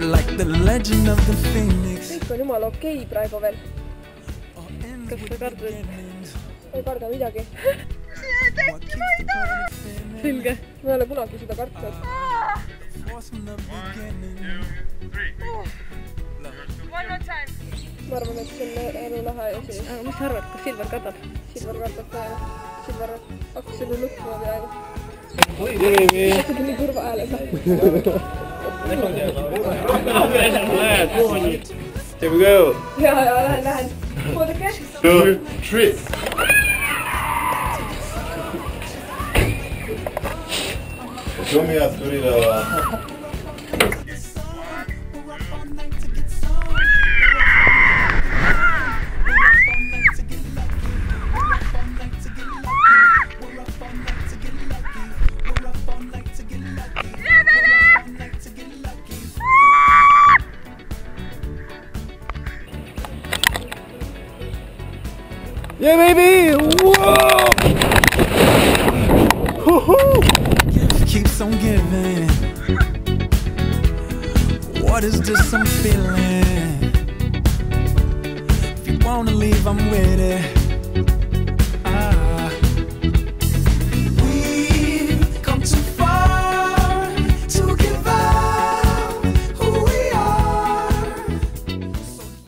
like the legend of the phoenix. kõik on jumala okei praegu veel. Kas sa kardad? Ei karda midagi. Tekki ma ei taha! Selge. Ma ei ole kunagi seda kartnud. 1, 2, 3. One more time. Ma arvan, et see on elu lahe asi. Aga mis sa arvad, kas Silver kardab? Silver kardab peale. Silver hakkas selle nutma peale. Baby. Nii kurva hääle sai. Here we go. Ja, lähen. Oodake. 2, 3. Suomia tulilla. Yeah, baby! Whoa!